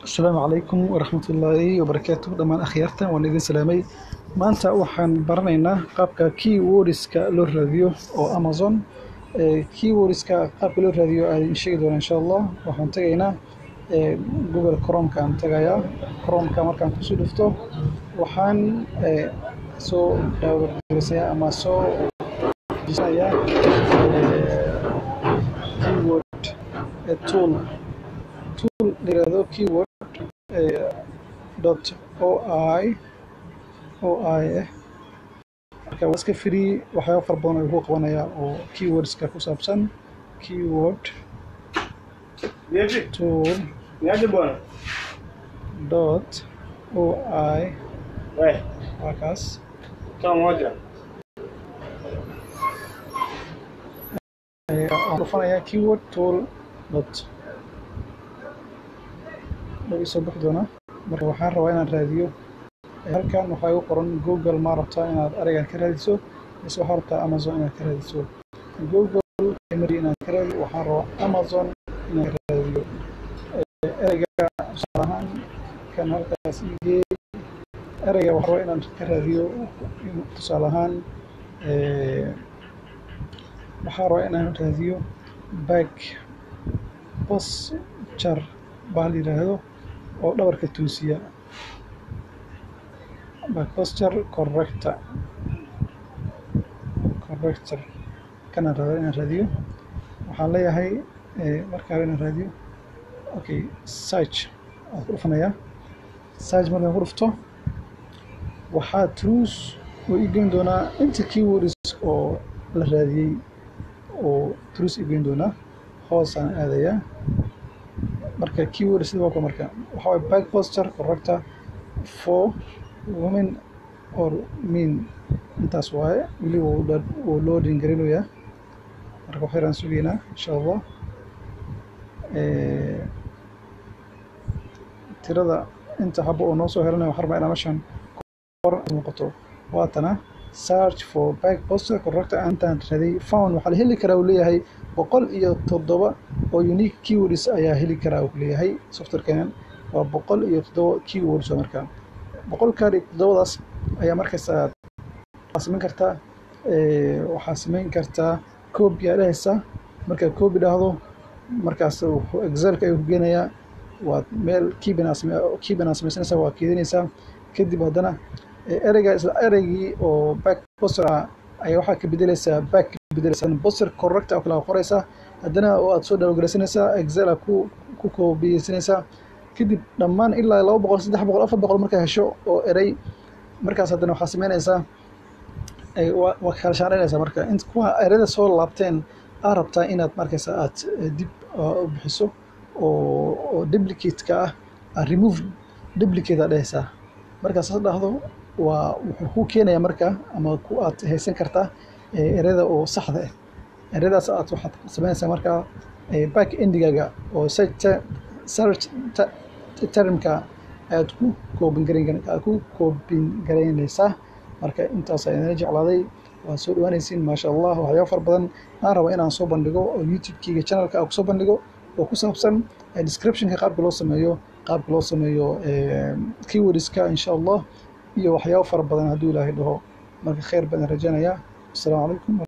السلام عليكم ورحمة الله وبركاته دمان أخيارتا ونيدين سلامي maanta waxaan baranaynaa qaabka keywordska loo raadiyo oo Amazon keywordska qaabka loo raadiyo aan sheegi doonaa insha Allah waxaan tagaynaa Google Chrome ka aan tagayaa Chrome ka markaan ku soo dhufto waxaan soo download ama soo dejinayaa keyword tool lirado keyword .oi marka waska free waxyaabo far badan oo ku qabanaya oo keywordska ku saabsan keyword tool .oi wakas waxaan keyword tool lagu soo bixi doonaa marka waxaan rabaa inaan raadiyo halkan waxa uu qoran Google ma rabtaa inaad arigan ka raadiso mise waxa rabtaa Amazon inaad ka raadiso Google primary inaad ka raadiyo waxaan rabaa Amazon inaad ka raadiyo ariga sharaxan kan halkaas igey ariga waxa rabaa inaan ka raadiyo tusaalahan waxa rabaa inaan raadiyo back posture baa la yiraahdo oo dhabarka toosiya back posture corrector kana rabaa inaan raadiyo waxaan leeyahay markaa inaan raadiyo okay search aan ku dhufanaya search markaan ku dhufto waxaa truth oo igeyn doonaa inta keywords oo la raadiyay oo truth igeyn doonaa hoos aan aadaya marka keywords sidoo kale marka waxa way back posture corrector for women or men intaas waaye wali oo loading gareynaya marka waxaan sugeynaa insha Allah tirada inta habo oo noo soo helanay waxaan rabaa inaan meeshan kor noqoto waatana search for back posture corrector and ready found waxa la heli karaa uu leeyahay 107 oo unique keywords ayaa heli karaa uu leeyahay software-kan waa 107 keywords marka 107daas ayaa markaas samayn kartaa waxa samayn kartaa copy aadaysa marka copy dhahdo markaas Excel ka ay ku geenaya waa meel keybana samaysanaysa waa keedinaysa kadib hadana ereygi oo back posture ayaa waxa ka bedelaysaa back posture correct oo kala qoraysa hadana oo aad soo downloadaysanaysaa Excel ku copy-sanaysaa kadib dhammaan ilaa 200 300 400 marka hesho oo erey markaas hadana waxa sameynaysaa waa kala shaqeynaysaa marka inta kuwa ereyada soo laabteen aad rabtaa inaad markaas aad dib u bixiso oo duplicate ka remove duplicate dhaysa markaas aad dhahdo waa wuxuu ku keenaya marka ama ku aad haysan kartaa ereyada oo saxda ah ereyadaas aad waxaad sameynaysaa marka back endigaga oo search termka aad ku koobin gareynaysaa marka intaas ayaan jeclaaday waa soo dhawaanaysiin ma sha Allah waxyaabo far badan aan rabo inaan soo bandhigo oo YouTube-kiga channel-ka aan ku soo bandhigo oo ku saabsan description-ka qaabka loo sameeyo keywords-ka insha Allah iyo waxyaabo far badan haddii Ilaahay dhaho marka khayr badan rajaynaya assalamu alaykum